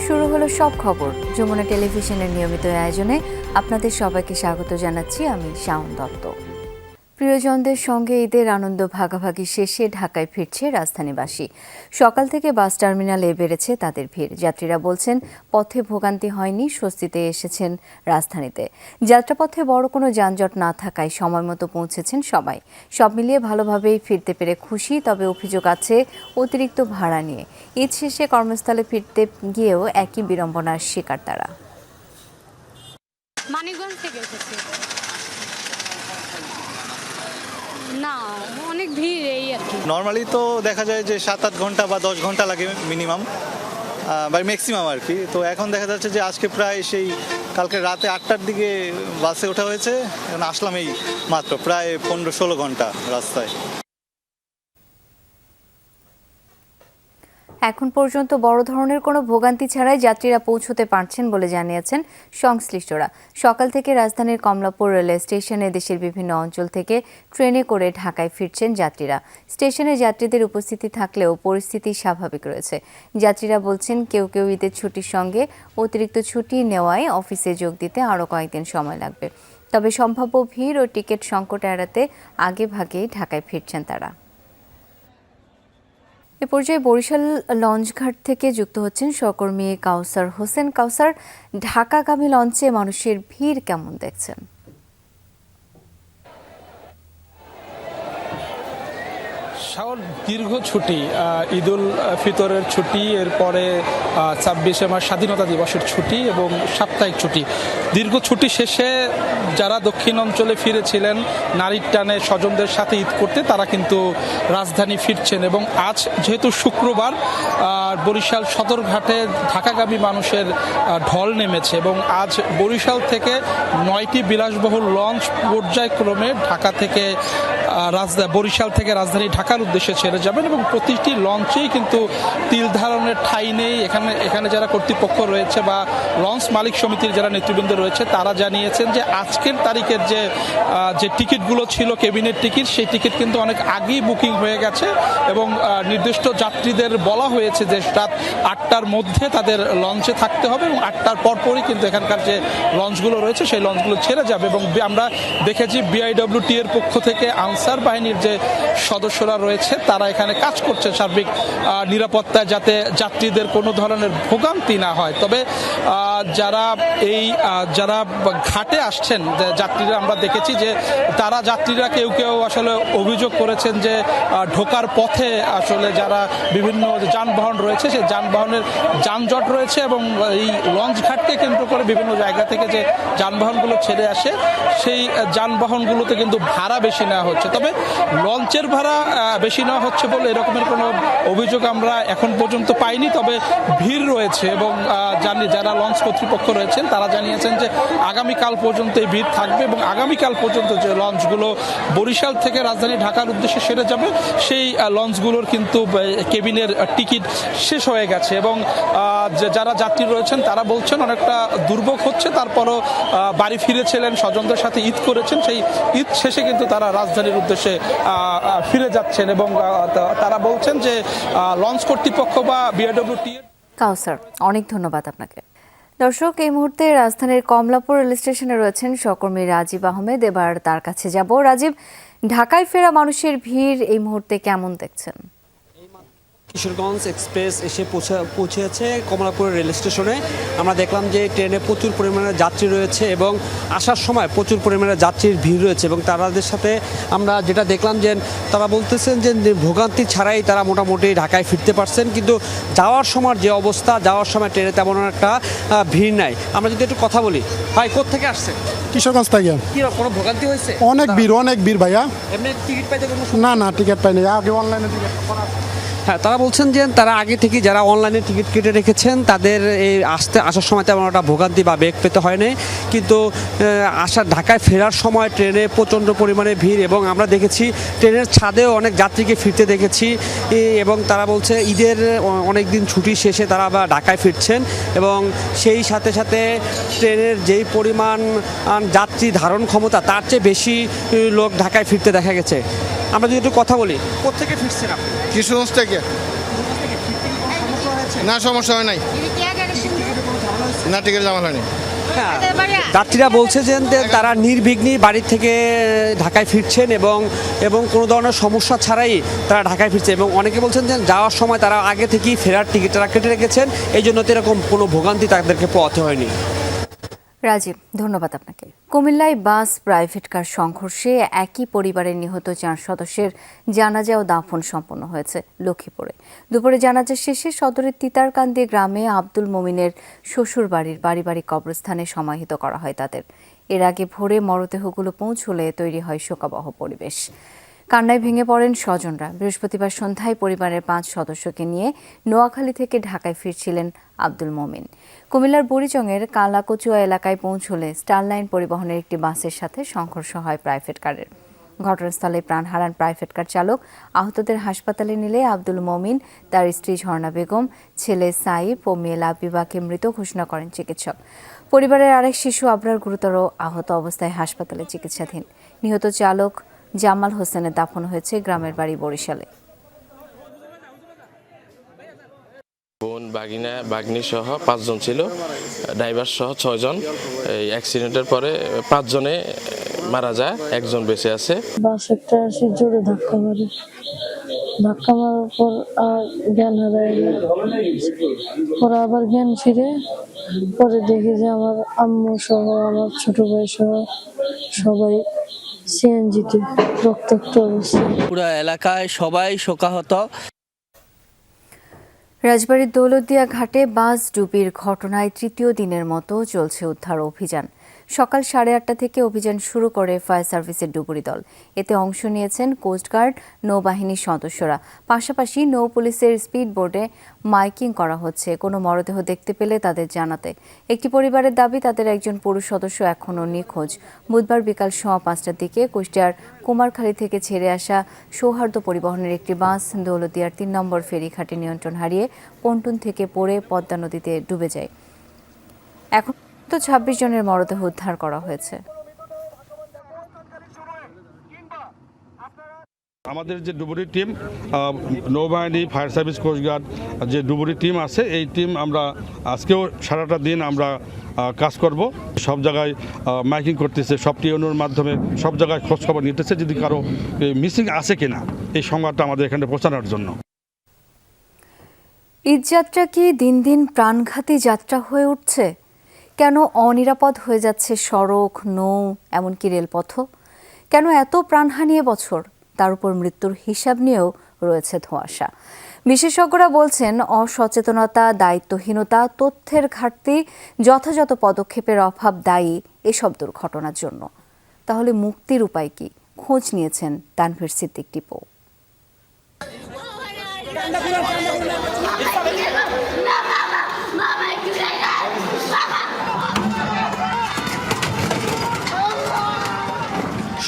শুরু হলো সব খবর যমুনা টেলিভিশনের নিয়মিত আয়োজনে আপনাদের সবাইকে স্বাগত জানাচ্ছি আমি শাওন দত্ত। প্রিয়জনদের সঙ্গে ঈদের আনন্দ ভাগাভাগি শেষে ঢাকায় ফিরছে রাজধানীবাসী। সকাল থেকে বাস টার্মিনালে বেড়েছে তাদের ভিড়। যাত্রীরা বলছেন পথে ভোগান্তি হয়নি, স্বস্তিতে এসেছেন রাজধানীতে। যাত্রাপথে বড় কোনো যানজট না থাকায় সময় মতো পৌঁছেছেন সবাই। সব মিলিয়ে ভালোভাবেই ফিরতে পেরে খুশি, তবে অভিযোগ আছে অতিরিক্ত ভাড়া নিয়ে। ঈদ শেষে কর্মস্থলে ফিরতে গিয়েও একই বিড়ম্বনার শিকার তারা। মানিকগঞ্জ থেকে এসেছি। না, অনেক ভিড় এই আর কি। নর্মালি তো দেখা যায় যে 7-8 ঘন্টা বা 10 ঘন্টা লাগে মিনিমাম বা ম্যাক্সিমাম আর কি। তো এখন দেখা যাচ্ছে যে আজকে প্রায় সেই কালকে রাতে 8টার দিকে বাসে ওঠা হয়েছে, এখন আসলাম এই মাত্র প্রায় 15-16 ঘন্টা রাস্তায়। এখন পর্যন্ত বড় ধরনের কোনো ভোগান্তি ছাড়াই যাত্রীরা পৌঁছতে পারছেন বলে জানিয়েছেন সংশ্লিষ্টরা। সকাল থেকে রাজধানীর কমলাপুর রেলওয়ে স্টেশনে দেশের বিভিন্ন অঞ্চল থেকে ট্রেনে করে ঢাকায় ফিরছেন যাত্রীরা। স্টেশনে যাত্রীদের উপস্থিতি থাকলেও পরিস্থিতি স্বাভাবিক রয়েছে। যাত্রীরা বলছেন কেউ কেউ ঈদের ছুটির সঙ্গে অতিরিক্ত ছুটি নেওয়ায় অফিসে যোগ দিতে আরও কয়েকদিন সময় লাগবে। তবে সম্ভাব্য ভিড় ও টিকিট সংকট এড়াতে আগেভাগেই ঢাকায় ফিরছেন তারা। এ পর্যায়ে বরিশাল লঞ্চঘাট থেকে যুক্ত হচ্ছেন সহকর্মী কাউসার হোসেন। কাউসার, ঢাকাগামী লঞ্চে মানুষের ভিড় কেমন দেখছেন? দীর্ঘ ছুটি, ঈদুল ফিতরের ছুটি, এরপরে 26শে মার্চ স্বাধীনতা দিবসের ছুটি এবং সাপ্তাহিক ছুটি। দীর্ঘ ছুটি শেষে যারা দক্ষিণ অঞ্চলে ফিরেছিলেন নারীর টানে স্বজনদের সাথে ঈদ করতে, তারা কিন্তু রাজধানী ফিরছেন। এবং আজ যেহেতু শুক্রবার, বরিশাল সদরঘাটে ঢাকাগামী মানুষের ঢল নেমেছে এবং আজ বরিশাল থেকে 9টি বিলাসবহুল লঞ্চ পর্যায়ক্রমে বরিশাল থেকে রাজধানী ঢাকার উদ্দেশ্যে ছেড়ে যাবেন এবং প্রতিটি লঞ্চেই কিন্তু তিল ধারণের ঠাঁই নেই। এখানে যারা কর্তৃপক্ষ রয়েছে বা লঞ্চ মালিক সমিতির যারা নেতৃবৃন্দ রয়েছে, তারা জানিয়েছেন যে আজকের তারিখের যে টিকিটগুলো ছিল কেবিনের টিকিট, সেই টিকিট কিন্তু অনেক আগেই বুকিং হয়ে গেছে এবং নির্দিষ্ট যাত্রীদের বলা হয়েছে যে রাত 8টার মধ্যে তাদের লঞ্চে থাকতে হবে এবং 8টার পরপরই কিন্তু এখানকার যে লঞ্চগুলো রয়েছে সেই লঞ্চগুলো ছেড়ে যাবে। এবং আমরা দেখেছি বিআইডব্লিউটি এর পক্ষ থেকে আনসার বাহিনীর যে সদস্যরা রয়েছে, তারা এখানে কাজ করছে সার্বিক নিরাপত্তায়, যাতে যাত্রীদের কোনো ধরনের ভোগান্তি না হয়। তবে যারা ঘাটে আসছেন যাত্রীরা, আমরা দেখেছি যে যাত্রীরা কেউ কেউ আসলে অভিযোগ করেছেন যে ঢোকার পথে আসলে যারা বিভিন্ন যানবাহন রয়েছে সেই যানবাহনের যানজট রয়েছে এবং এই লঞ্চ ঘাটকে কেন্দ্র করে বিভিন্ন জায়গা থেকে যে যানবাহনগুলো ছেড়ে আসে সেই যানবাহনগুলোতে কিন্তু ভাড়া বেশি নেওয়া হচ্ছে। তবে লঞ্চের ভাড়া বেশি নেওয়া হচ্ছে বলে এরকমের কোনো অভিযোগ আমরা এখন পর্যন্ত পাইনি। তবে ভিড় রয়েছে এবং যারা লঞ্চ কর্তৃপক্ষ রয়েছেন তারা জানিয়েছেন যে আগামীকাল পর্যন্ত এই ভিড় থাকবে এবং আগামীকাল পর্যন্ত যে লঞ্চগুলো বরিশাল থেকে রাজধানী ঢাকার উদ্দেশ্যে সেরে যাবে সেই লঞ্চগুলোর কিন্তু কেবিনের টিকিট শেষ হয়ে গেছে এবং যারা যাত্রী রয়েছেন তারা বলছেন অনেকটা দুর্ভোগ হচ্ছে। তারপরও বাড়ি ফিরেছিলেন, স্বজনদের সাথে ঈদ করেছেন, সেই ঈদ শেষে কিন্তু তারা রাজধানীর উদ্দেশ্যে ফিরে যাচ্ছেন এবং তারা বলছেন যে লঞ্চ কর্তৃপক্ষ বা বিআইডব্লিউটি। কাউসার, অনেক ধন্যবাদ আপনাকে। দর্শক, এই মুহূর্তে রাজধানীর কমলাপুর রেল স্টেশনে রয়েছেন সহকর্মী রাজীব আহমেদ। এবার তার কাছে যাব। রাজীব, ঢাকায় ফেরা মানুষের ভিড় এই মুহূর্তে কেমন দেখছেন? কিশোরগঞ্জ এক্সপ্রেস এসে পৌঁছেছে কমলাপুর রেল স্টেশনে। আমরা দেখলাম যে ট্রেনে প্রচুর পরিমাণে যাত্রী রয়েছে এবং আসার সময় প্রচুর পরিমাণে যাত্রীর ভিড় রয়েছে এবং তাদের সাথে আমরা যেটা দেখলাম যে তারা বলতেছেন যে ভোগান্তি ছাড়াই তারা মোটামুটি ঢাকায় ফিরতে পারছেন, কিন্তু যাওয়ার সময় যে অবস্থা, যাওয়ার সময় ট্রেনে তেমন একটা ভিড় নাই। আমরা যদি একটু কথা বলি, ভাই কোত্থেকে আসছেন? কিশোরগঞ্জ থেকে। কি কোনো ভোগান্তি হয়েছে? অনেক ভিড় ভাইয়া। এমনি টিকিট পাইতে কোনো? না টিকিট পাইনি, আগে অনলাইনে টিকিট করা। হ্যাঁ, তারা বলছেন যে তারা আগে থেকে যারা অনলাইনে টিকিট কেটে রেখেছেন তাদের এই আসার সময় তেমন একটা ভোগান্তি বা বেগ পেতে হয়নি, কিন্তু ঢাকায় ফেরার সময় ট্রেনে প্রচণ্ড পরিমাণে ভিড় এবং আমরা দেখেছি ট্রেনের ছাদেও অনেক যাত্রীকে ফিরতে দেখেছি এবং তারা বলছে ঈদের অনেক দিন ছুটি শেষে তারা আবার ঢাকায় ফিরছেন এবং সেই সাথে সাথে ট্রেনের যেই পরিমাণ যাত্রী ধারণ ক্ষমতা তার চেয়ে বেশি লোক ঢাকায় ফিরতে দেখা গেছে। আমরা যদি একটু কথা বলি, কোত্থেকে ফিরছেন আপনি? কিশোরগঞ্জ থেকে। না, সমস্যা হয় নাই। না, টিকিট জমা হয়নি। হ্যাঁ, যাত্রীরা বলছে যে তারা নির্বিঘ্নে বাড়ি থেকে ঢাকায় ফিরছেন এবং কোনো ধরনের সমস্যা ছাড়াই তারা ঢাকায় ফিরছে এবং অনেকে বলছেন যে যাওয়ার সময় তারা আগে থেকেই ফেরার টিকিট তারা কেটে রেখেছেন, এই জন্য তো এরকম কোনো ভোগান্তি তাদেরকে পোহাতে হয়নি। রাজীব, ধন্যবাদ আপনাকে। কুমিল্লায় বাস প্রাইভেট কার সংঘর্ষে একই পরিবারের নিহত 4 সদস্যের জানাজা ও দাফন সম্পন্ন হয়েছে লক্ষ্মীপুরে। দুপুরে জানাজা শেষে সদরের তিতারকান্দি গ্রামে আব্দুল মোমিনের শ্বশুর বাড়ির পারিবারিক কবরস্থানে সমাহিত করা হয় তাদের। এর আগে ভোরে মরদেহগুলো পৌঁছলে তৈরি হয় শোকাবহ পরিবেশ। কান্নায় ভেঙে পড়েন স্বজনরা। বৃহস্পতিবার সন্ধ্যায় পরিবারের 5 সদস্যকে নিয়ে নোয়াখালী থেকে ঢাকায় ফিরছিলেন আব্দুল মোমিন। কুমিল্লার বুড়িচংয়ের কালাকচুয়া এলাকায় পৌঁছলে স্টারলাইন পরিবহনের একটি বাসের সাথে সংঘর্ষ হয় প্রাইভেট কারের। ঘটনাস্থলে প্রাণ হারান প্রাইভেট কার চালক। আহতদের হাসপাতালে নিলে আব্দুল মোমিন, তার স্ত্রী ঝর্ণা বেগম, ছেলে সাইফ ও মেয়ে লাবিবাকে মৃত ঘোষণা করেন চিকিৎসক। পরিবারের আরেক শিশু আবরার গুরুতর আহত অবস্থায় হাসপাতালে চিকিৎসাধীন। নিহত চালক জামাল হোসেনের দাফন হয়েছে গ্রামের বাড়ি বরিশালে। বোন, বাগনি সহ 5 জন ছিল, ড্রাইভার সহ 6 জন। এই অ্যাক্সিডেন্টের পরে 5 জনে মারা যায়, 1 জন বেঁচে আছে। বাস একটা আসি জোরে ধাক্কা মারে, ধাক্কা মারার পর আর জ্ঞান হারায়, পরে আবার জ্ঞান ফিরে, পরে দেখি যে আমার আম্মু সহ আমার ছোট ভাই সহ সবাই সিএনজিতে রক্তাক্ত অবস্থা। পুরো এলাকায় সবাই শোকাহত। রাজবাড়ীর দৌলতদিয়া ঘাটে বাস ডুবির ঘটনায় তৃতীয় দিনের মতো চলছে উদ্ধার অভিযান। সকাল 8:30 থেকে অভিযান শুরু করে ফায়ার সার্ভিসের ডুবুরি দল। এতে অংশ নিয়েছেন কোস্টগার্ড, নৌবাহিনীর সদস্যরা। পাশাপাশি নৌ পুলিশের স্পিড বোর্ডে মাইকিং করা হচ্ছে কোনো মরদেহ দেখতে পেলে তাদের জানাতে। একটি পরিবারের দাবি তাদের একজন পুরুষ সদস্য এখনও নিখোঁজ। বুধবার বিকাল 5:15টার দিকে কুষ্টিয়ার কুমারখালী থেকে ছেড়ে আসা সৌহার্দ্য পরিবহনের একটি বাস দৌলতদিয়ার 3 নম্বর ফেরিঘাটে নিয়ন্ত্রণ হারিয়ে পন্টুন থেকে পড়ে পদ্মা নদীতে ডুবে যায়। এখন 26 জনের মরদেহ উদ্ধার করা হয়েছে। আমাদের যে ডুবুরি টিম, নৌবাহিনী, ফায়ার সার্ভিস, কোস্টগার্ড যে ডুবুরি টিম আছে, এই টিম আমরা আজকেও সারাটা দিন আমরা কাজ করব। সব জায়গায় মাইকিং করতেছে, সব টিউনের মাধ্যমে সব জায়গায় খোঁজখবর নিতেছে যদি কারো মিসিং আছে কিনা এই সংবাদটা আমাদের এখানে পৌঁছানোর জন্য। ঈদযাত্রা কি দিন দিন প্রাণঘাতী যাত্রা হয়ে উঠছে? কেন অনিরাপদ হয়ে যাচ্ছে সড়ক, নৌ, এমনকি রেলপথও? কেন এত প্রাণহানি এবছর? তার উপর মৃত্যুর হিসাব নিয়েও রয়েছে ধোঁয়াশা। বিশেষজ্ঞরা বলছেন অসচেতনতা, দায়িত্বহীনতা, তথ্যের ঘাটতি, যথাযথ পদক্ষেপের অভাব দায়ী এসব দুর্ঘটনার জন্য। তাহলে মুক্তির উপায় কি? খোঁজ নিয়েছেন তানভীর সিদ্দিক টিপু।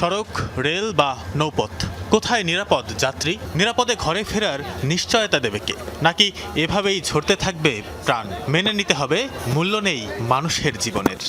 সড়ক, রেল বা নৌপথ, কোথায় নিরাপদ যাত্রী? নিরাপদে ঘরে ফেরার নিশ্চয়তা দেবে কে? নাকি এভাবেই ঝরতে থাকবে প্রাণ? মেনে নিতে হবে মূল্য নেই মানুষের জীবনের।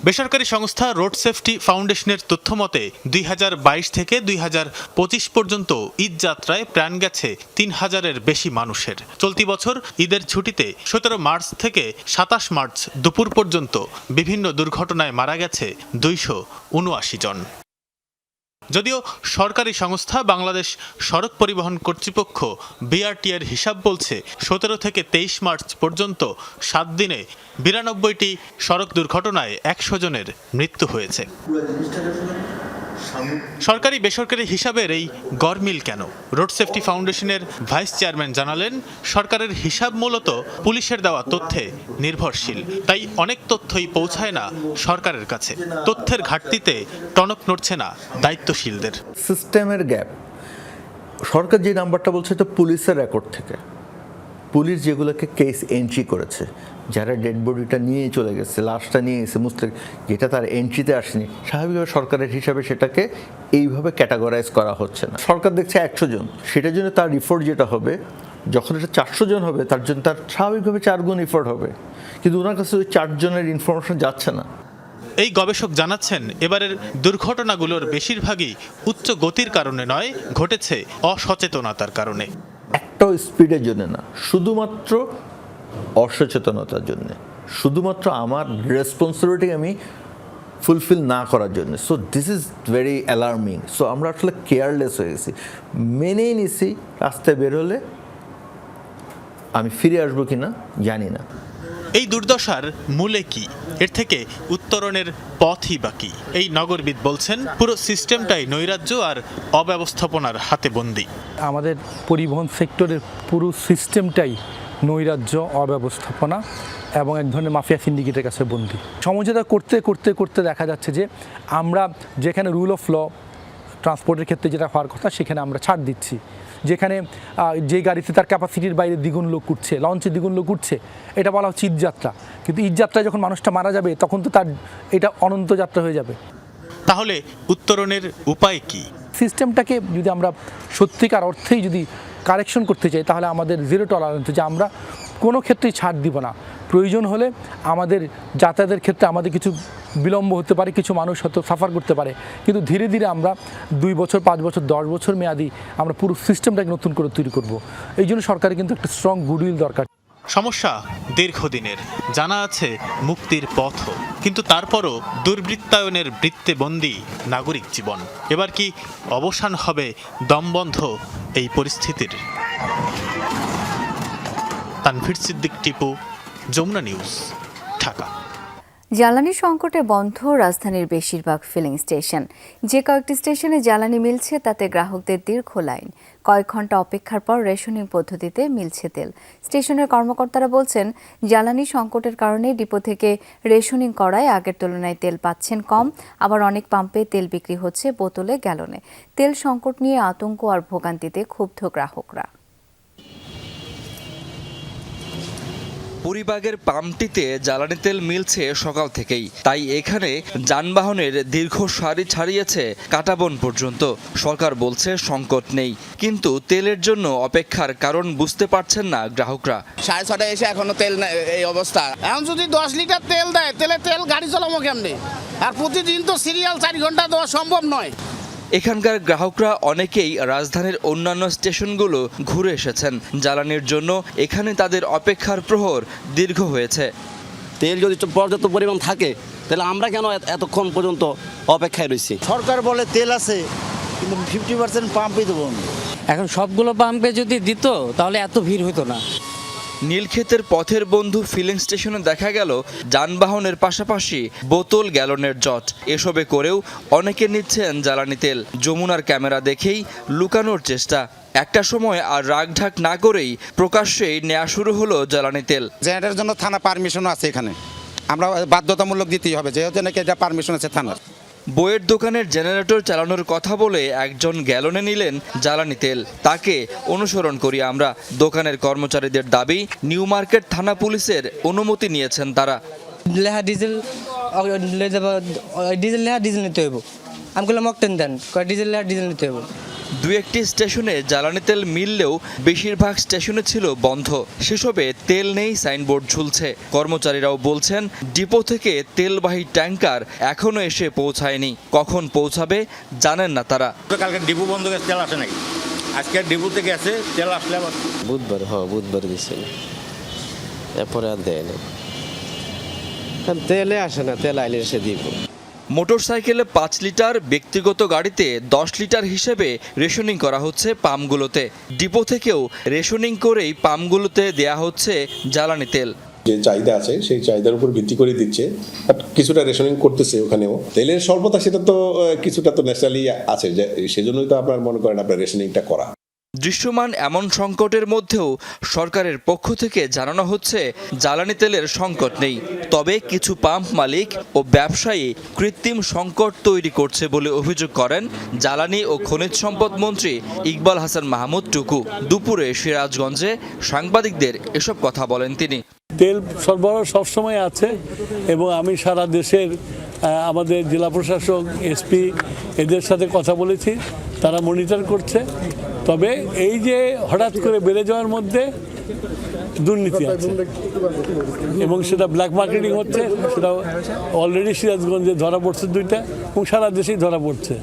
বেসরকারি সংস্থা রোড সেফটি ফাউন্ডেশনের তথ্য মতে 2022 থেকে 2025 পর্যন্ত ঈদ যাত্রায় প্রাণ গেছে 3000-এর বেশি মানুষের। চলতি বছর ঈদের ছুটিতে 17 মার্চ থেকে 27 মার্চ দুপুর পর্যন্ত বিভিন্ন দুর্ঘটনায় মারা গেছে 279 জন। যদিও সরকারি সংস্থা বাংলাদেশ সড়ক পরিবহন কর্তৃপক্ষ BRT-এর হিসাব বলছে 17 থেকে 23 মার্চ পর্যন্ত 7 দিনে 92টি সড়ক দুর্ঘটনায় 100 জনের মৃত্যু হয়েছে। সরকারি বেসরকারি হিসাবের এই গরমিল কেন? রোড সেফটি ফাউন্ডেশনের ভাইস চেয়ারম্যান জানালেন, সরকারের হিসাব মূলত পুলিশের দেওয়া তথ্যে নির্ভরশীল, তাই অনেক তথ্যই পৌঁছায় না সরকারের কাছে। তথ্যের ঘাটতিতে টনক নড়ছে না দায়িত্বশীলদের। সিস্টেমের গ্যাপ। সরকার যে নাম্বারটা বলছে এটা পুলিশের রেকর্ড থেকে। পুলিশ যেগুলোকে কেস এন্ট্রি করেছে, যারা ডেড বডিটা নিয়ে চলে গেছে, লাশটা নিয়ে গেছে মুসলিম, যেটা তার এন্ট্রিতে আসেনি, স্বাভাবিকভাবে সরকারের হিসাবে সেটাকে এইভাবে ক্যাটাগরাইজ করা হচ্ছে না। সরকার দেখছে 100 জন, সেটার জন্য তার রিপোর্ট যেটা হবে, যখন এটা 400 জন হবে তার জন্য তার স্বাভাবিকভাবে 4 গুণ রিপোর্ট হবে, কিন্তু ওনার কাছে ওই 4 জনের ইনফরমেশন যাচ্ছে না। এই গবেষক জানাচ্ছেন, এবারের দুর্ঘটনাগুলোর বেশিরভাগই উচ্চ গতির কারণে নয়, ঘটেছে অসচেতনতার কারণে। একটাও স্পিডের জন্য না, শুধুমাত্র অসচেতনতার জন্য, শুধুমাত্র আমার রেসপন্সিবিলিটি আমি ফুলফিল না করার জন্য। So this is very alarming. So আমরা আসলে কেয়ারলেস হয়ে গেছি, মেনেই নিছি রাস্তায় বের হলে আমি ফিরে আসবো কিনা জানি না। এই দুর্দশার মূলে কি, এর থেকে উত্তরণের পথই বাকি। এই নগরবিদ বলছেন পুরো সিস্টেমটাই নৈরাজ্য আর অব্যবস্থাপনার হাতে বন্দী। আমাদের পরিবহন সেক্টরের পুরো সিস্টেমটাই নৈরাজ্য, অব্যবস্থাপনা এবং এক ধরনের মাফিয়া সিন্ডিকেটের কাছে বন্দী। সমঝোতা করতে করতে করতে দেখা যাচ্ছে যে আমরা যেখানে রুল অফ ল ট্রান্সপোর্টের ক্ষেত্রে যেটা হওয়ার কথা সেখানে আমরা ছাড় দিচ্ছি, যেখানে যে গাড়িতে তার ক্যাপাসিটির বাইরে দ্বিগুণ লোক উঠছে, লঞ্চে দ্বিগুণ লোক উঠছে, এটা বলা হচ্ছে ঈদযাত্রা। কিন্তু ঈদযাত্রায় যখন মানুষটা মারা যাবে তখন তো তার এটা অনন্ত যাত্রা হয়ে যাবে। তাহলে উত্তরণের উপায় কি? সিস্টেমটাকে যদি আমরা সত্যিকার অর্থেই যদি কারেকশন করতে চাই তাহলে আমাদের জিরো টলারেন্স, যে আমরা কোনো ক্ষেত্রেই ছাড় দিব না। প্রয়োজন হলে আমাদের যাতায়াতের ক্ষেত্রে আমাদের কিছু বিলম্ব হতে পারে, কিছু মানুষ হয়তো সাফার করতে পারে, কিন্তু ধীরে ধীরে আমরা 2 বছর, 5 বছর, 10 বছর মেয়াদি আমরা পুরো সিস্টেমটাকে নতুন করে তৈরি করব। এই জন্য সরকারের কিন্তু একটা স্ট্রং গুডউইল দরকার। সমস্যা দীর্ঘদিনের, জানা আছে মুক্তির পথও, কিন্তু তারপরও দুর্বৃত্তায়নের বৃত্তে বন্দী নাগরিক জীবন। এবার কি অবসান হবে দমবন্ধ এই পরিস্থিতির? তানভীর সিদ্দিক, টিপু, যমুনা নিউজ, ঢাকা। জ্বালানি সংকটে বন্ধ রাজধানীর বেশিরভাগ ফিলিং স্টেশন। যে কয়েকটি স্টেশনে জ্বালানি মিলছে তাতে গ্রাহকদের দীর্ঘ লাইন। কয়েক ঘন্টা অপেক্ষার পর রেশনিং পদ্ধতিতে মিলছে তেল। স্টেশনের কর্মকর্তারা বলছেন, জ্বালানি সংকটের কারণে ডিপো থেকে রেশনিং করায় আগের তুলনায় তেল পাচ্ছেন কম। আবার অনেক পাম্পে তেল বিক্রি হচ্ছে বোতলে, গ্যালনে। তেল সংকট নিয়ে আতঙ্ক আর ভোগান্তিতে ক্ষুব্ধ গ্রাহকরা। বুড়িবাগের পাম্পটিতে জ্বালানি তেল মিলছে সকাল থেকেই, তাই এখানে যানবাহনের দীর্ঘ সারি ছাড়িয়েছে কাটাবন পর্যন্ত। সরকার বলছে সংকট নেই, কিন্তু তেলের জন্য অপেক্ষার কারণ বুঝতে পারছেন না গ্রাহকরা। 6:30 এসে এখনো তেল এই অবস্থা। এখন যদি 10 লিটার তেল দেয় তাহলে তেল গাড়ি চালাবো কেমনে? আর প্রতিদিন তো সিরিয়াল 4 ঘন্টা দেওয়া সম্ভব নয়। এখানকার গ্রাহকরা অনেকেই রাজধানীর অন্যান্য স্টেশনগুলো ঘুরে এসেছেন। জ্বালানির জন্য এখানে তাদের অপেক্ষার প্রহর দীর্ঘ হয়েছে। তেল যদি পর্যাপ্ত পরিমাণ থাকে তাহলে আমরা কেন এতক্ষণ পর্যন্ত অপেক্ষায় রয়েছি? সরকার বলে তেল আছে, কিন্তু 50% পাম্পই দেবো। এখন সবগুলো পাম্পে যদি দিত তাহলে এত ভিড় হতো না। নীলক্ষেতের পথের বন্ধু ফিলিং স্টেশনে দেখা গেল যানবাহনের পাশাপাশি বোতল, গ্যালনের জট। এসবে করেও অনেকে নিচ্ছেন জ্বালানি তেল। যমুনার ক্যামেরা দেখেই লুকানোর চেষ্টা। একটা সময় আর রাগঢাক না করেই প্রকাশ্যেই নেওয়া শুরু হলো জ্বালানি তেল। জেনারেটরের জন্য থানা পারমিশনও আছে এখানে, আমরা বাধ্যতামূলক দিতেই হবে, যেহেতু নাকি এটা পারমিশন আছে থানার। বইয়ের দোকানের জেনারেটর চালানোর কথা বলে একজন গ্যালনে নিলেন জ্বালানি তেল। তাকে অনুসরণ করি আমরা। দোকানের কর্মচারীদের দাবি, নিউ মার্কেট থানা পুলিশের অনুমতি নিয়েছেন তারা। ডিজেল নিতে হইব। আমি বললাম অকটেন দেন, ডিজেল নিতে হইব। 2-1টি স্টেশনে জ্বালানি তেল মিললেও বেশিরভাগ স্টেশনে ছিল বন্ধ। সেসবে তেল নেই সাইনবোর্ড ঝুলছে। কর্মচারীরাও বলছেন, ডিপো থেকে তেলবাহী ট্যাঙ্কার এখনো এসে পৌঁছায়নি। কখন পৌঁছাবে জানেন না তারা। কালকে ডিপো বন্ধ করে তেল আসে নাকি? আজকে ডিপো থেকে আসে তেল আসলে আবার বুধবার দিচ্ছিল, এরপরে আর দেয়নি। তেলে আসে না, তেল আইলে এসে দিব। মোটরসাইকেলে 5 লিটার, ব্যক্তিগত গাড়িতে 10 লিটার হিসেবে রেশনিং করা হচ্ছে পাম্পগুলোতে। ডিপো থেকেও রেশনিং করেই পাম্পগুলোতে দেয়া হচ্ছে জ্বালানি তেল। যে চাহিদা আছে সেই চাহিদার উপর ভিত্তি করে দিচ্ছে, কিছুটা রেশনিং করতেছে ওখানেও। তেলের স্বল্পতা সেটা তো কিছুটা তো ন্যাচারালি আছে, সেজন্যই তো আপনার মনে করেন আপনার রেশনিংটা করা। দৃশ্যমান এমন সংকটের মধ্যেও সরকারের পক্ষ থেকে জানানো হচ্ছে জ্বালানি তেলের সংকট নেই। তবে কিছু পাম্প মালিক ও ব্যবসায়ী কৃত্রিম সংকট তৈরি করছে বলে অভিযোগ করেন জ্বালানি ও খনিজ সম্পদ মন্ত্রী ইকবাল হাসান মাহমুদ টুকু। দুপুরে সিরাজগঞ্জে সাংবাদিকদের এসব কথা বলেন তিনি। তেল সরবরাহ সবসময় আছে এবং আমি সারা দেশের আমাদের জেলা প্রশাসক, এসপি এদের সাথে কথা বলেছি, তারা মনিটর করছে। তবে এই যে হঠাৎ করে বেড়ে যাওয়ার মধ্যে দুর্নীতি আছে এবং সেটা ব্ল্যাক মার্কেটিং হচ্ছে, সেটা অলরেডি সিরাজগঞ্জে ধরা পড়ছে 2টা এবং সারা দেশেই ধরা পড়ছে।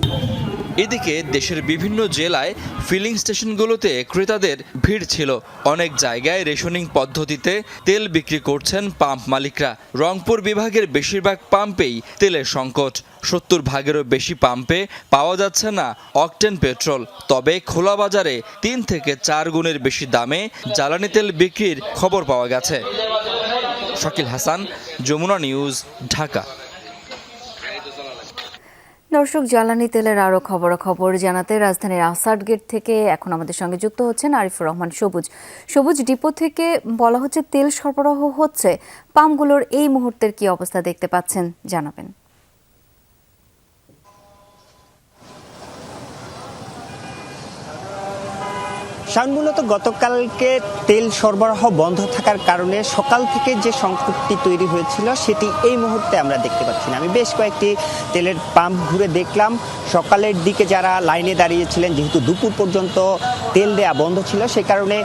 এদিকে দেশের বিভিন্ন জেলায় ফিলিং স্টেশনগুলোতে ক্রেতাদের ভিড় ছিল। অনেক জায়গায় রেশনিং পদ্ধতিতে তেল বিক্রি করছেন পাম্প মালিকরা। রংপুর বিভাগের বেশিরভাগ পাম্পেই তেলের সংকট। 70 ভাগেরও বেশি পাম্পে পাওয়া যাচ্ছে না অকটেন পেট্রোল। তবে খোলা বাজারে 3 থেকে 4 গুণের বেশি দামে জ্বালানি তেল বিক্রির খবর পাওয়া গেছে। শাকিল হাসান, যমুনা নিউজ, ঢাকা। দর্শক, জ্বালানি তেলের আরও খবরাখবর জানাতে রাজধানীর আসাদ গেট থেকে এখন আমাদের সঙ্গে যুক্ত হচ্ছেন আরিফুর রহমান সবুজ। সবুজ, ডিপো থেকে বলা হচ্ছে তেল সরবরাহ হচ্ছে, পাম্পগুলোর এই মুহূর্তের কি অবস্থা দেখতে পাচ্ছেন জানাবেন। মূলত গতকালকে তেল সরবরাহ বন্ধ থাকার কারণে সকাল থেকে যে সংকটটি তৈরি হয়েছিল সেটি এই মুহূর্তে আমরা দেখতে পাচ্ছি না। আমি বেশ কয়েকটি তেলের পাম্প ঘুরে দেখলাম। সকালের দিকে যারা লাইনে দাঁড়িয়েছিলেন, যেহেতু দুপুর পর্যন্ত তেল দেয়া বন্ধ ছিল, সে কারণে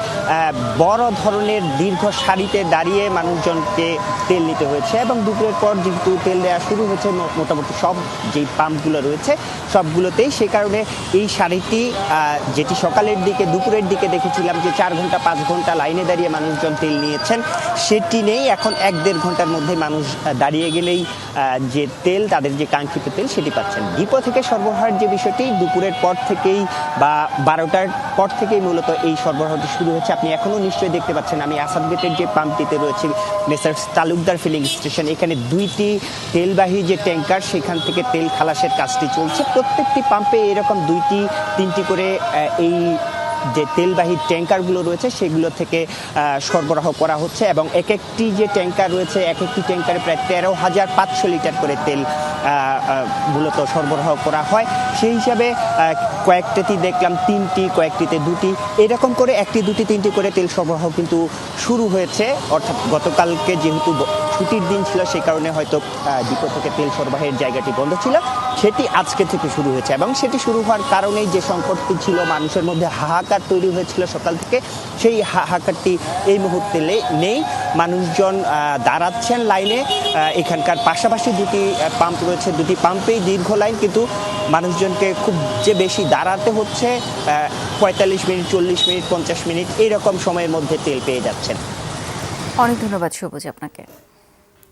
বড় ধরনের দীর্ঘ সারিতে দাঁড়িয়ে মানুষজনকে তেল নিতে হয়েছে। এবং দুপুরের পর যেহেতু তেল দেওয়া শুরু হয়েছে মোটামুটি সব যেই পাম্পগুলো রয়েছে সবগুলোতেই, সে কারণে এই সারিটি যেটি সকালের দিকে দুপুরের দিকে দেখেছিলাম যে 4 ঘন্টা 5 ঘন্টা লাইনে দাঁড়িয়ে মানুষজন তেল নিয়েছেন, সেটি নেই। এখন 1-1.5 ঘন্টার মধ্যে মানুষ দাঁড়িয়ে গেলেই যে তেল, তাদের যে কাঙ্ক্ষিত তেল সেটি পাচ্ছেন। ডিপো থেকে সরবরাহের যে বিষয়টি দুপুরের পর থেকেই বা 12টার পর থেকেই মূলত এই সরবরাহটি শুরু হচ্ছে। আপনি এখনও নিশ্চয়ই দেখতে পাচ্ছেন, আমি আসাদ গেটের যে পাম্পটিতে রয়েছে মেসার্স তালুকদার ফিলিং স্টেশন, এখানে 2টি তেলবাহী যে ট্যাঙ্কার, সেখান থেকে তেল খালাসের কাজটি চলছে। প্রত্যেকটি পাম্পে এরকম 2-3টি করে এই যে তেলবাহী ট্যাঙ্কারগুলো রয়েছে সেগুলো থেকে সরবরাহ করা হচ্ছে। এবং এক একটি যে ট্যাঙ্কার রয়েছে, এক একটি ট্যাঙ্কারে প্রায় 13,500 লিটার করে তেল মূলত সরবরাহ করা হয়। সেই হিসাবে কয়েকটিতে দেখলাম 3টি, কয়েকটিতে 2টি, এরকম করে 1টি 2টি 3টি করে তেল সরবরাহ কিন্তু শুরু হয়েছে। অর্থাৎ গতকালকে যেহেতু ছুটির দিন ছিল, সেই কারণে হয়তো ডিপো থেকে তেল সরবরাহের জায়গাটি বন্ধ ছিল, সেটি আজকে থেকে শুরু হয়েছে। এবং সেটি শুরু হওয়ার কারণেই যে সংকটটি ছিল, মানুষের মধ্যে হাহাকার তৈরি হয়েছিল সকাল থেকে, সেই হাহাকারটি এই মুহূর্তে নেই। মানুষজন দাঁড়াচ্ছেন লাইনে। এখানকার পাশাপাশি 2টি পাম্প রয়েছে, 2টি পাম্পেই দীর্ঘ লাইন, কিন্তু মানুষজনকে খুব যে বেশি দাঁড়াতে হচ্ছে 45 মিনিট, 40 মিনিট, 50 মিনিট এইরকম সময়ের মধ্যে তেল পেয়ে যাচ্ছেন। অনেক ধন্যবাদ সবুজ আপনাকে।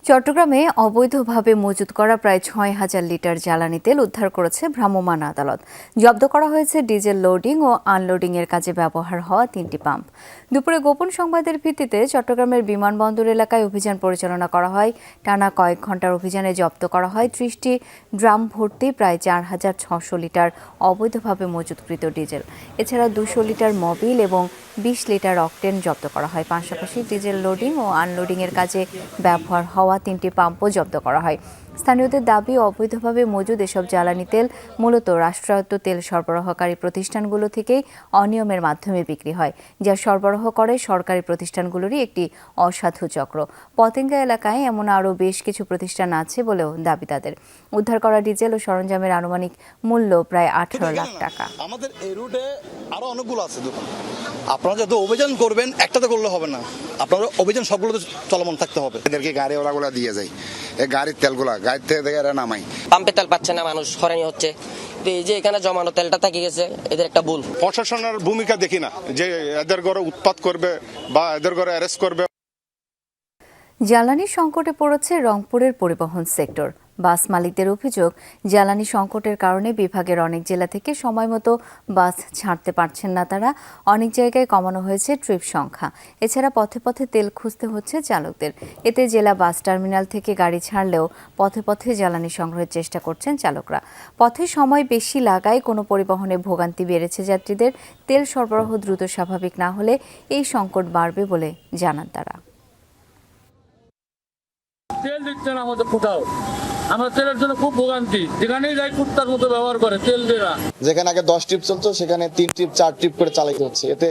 চট্টগ্রামে অবৈধভাবে মজুত করা প্রায় 6,000 লিটার জ্বালানি তেল উদ্ধার করেছে ভ্রাম্যমাণ আদালত। জব্দ করা হয়েছে ডিজেল লোডিং ও আনলোডিং এর কাজে ব্যবহার হওয়া 3টি পাম্প। দুপুরে গোপন সংবাদের ভিত্তিতে চট্টগ্রামের বিমানবন্দর এলাকায় অভিযান পরিচালনা করা হয়। টানা কয়েক ঘন্টার অভিযানে জব্দ করা হয় 30টি ড্রাম ভর্তি প্রায় 4,600 লিটার অবৈধভাবে মজুতকৃত ডিজেল। এছাড়া 200 লিটার মোবিল এবং 20 লিটার অকটেন জব্দ করা হয়। পাশাপাশি ডিজেল লোডিং ও আনলোডিং এর কাজে ব্যবহার হওয়া 3টি পাম্পও জব্দ করা হয়। স্থানীয়দের দাবি, অবৈধভাবে মজুদ এসব জ্বালানি তেল মূলত রাষ্ট্রায়ত্ত তেল সরবরাহকারী প্রতিষ্ঠানগুলো থেকেই অনিয়মের মাধ্যমে বিক্রি হয়, যা সরবরাহ করে সরকারি প্রতিষ্ঠানগুলোরই একটি অসাধু চক্র। পতেঙ্গা এলাকায় এমন আরও বেশ কিছু প্রতিষ্ঠান আছে বলেও দাবি তাদের। উদ্ধার করা ডিজেল ও সরঞ্জামের আনুমানিক মূল্য প্রায় 18 লাখ টাকা। আমাদের এই রুটে আরো অনেকগুলো আছে দোকান। আপনারা যত অভিযান করবেন একটাতে করলে হবে না, আপনারা অভিযান সবগুলোতে চলমান থাকতে হবে। এদেরকে গাড়ি ওলাগুলা দিয়ে যায়, এই গাড়ির তেলগুলা গাড়ি থেকে দেখে এরা নামাই। পাম্পে তেল পাচ্ছে না, মানুষ হয়রানি হচ্ছে। এই যে এখানে জমানো তেলটা থেকে গেছে, এদের একটা ভুল। প্রশাসনের ভূমিকা দেখি না যে এদের ঘরে উৎপাত করবে বা এদের ঘরে অ্যারেস্ট করবে। জ্বালানি সংকটে পড়েছে রংপুরের পরিবহন সেক্টর। বাস মালিকদের অভিযোগ, জ্বালানি সংকটের কারণে বিভাগের অনেক জেলা থেকে সময়মতো বাস ছাড়তে পারছেন না তারা। অনেক জায়গায় কমানো হয়েছে ট্রিপ সংখ্যা। এছাড়া পথে পথে তেল খুঁজতে হচ্ছে চালকদের। এতে জেলা বাস টার্মিনাল থেকে গাড়ি ছাড়লেও পথে পথে জ্বালানি সংগ্রহের চেষ্টা করছেন চালকরা। পথে সময় বেশি লাগায় কোনো পরিবহনে ভোগান্তি বেড়েছে যাত্রীদের। তেল সরবরাহ দ্রুত স্বাভাবিক না হলে এই সংকট বাড়বে বলে জানান তারা। তেল দিচ্ছে না আমাদের কোথাও, আমরা তেলের জন্য খুব ভোগান্তি। যেখানেই যাই কুত্তার মতো ব্যবহার করে তেল দেওয়া। যেখানে আগে 10 ট্রিপ চলতো সেখানে 3 ট্রিপ 4 ট্রিপ করে চালাইতে হচ্ছে। এতে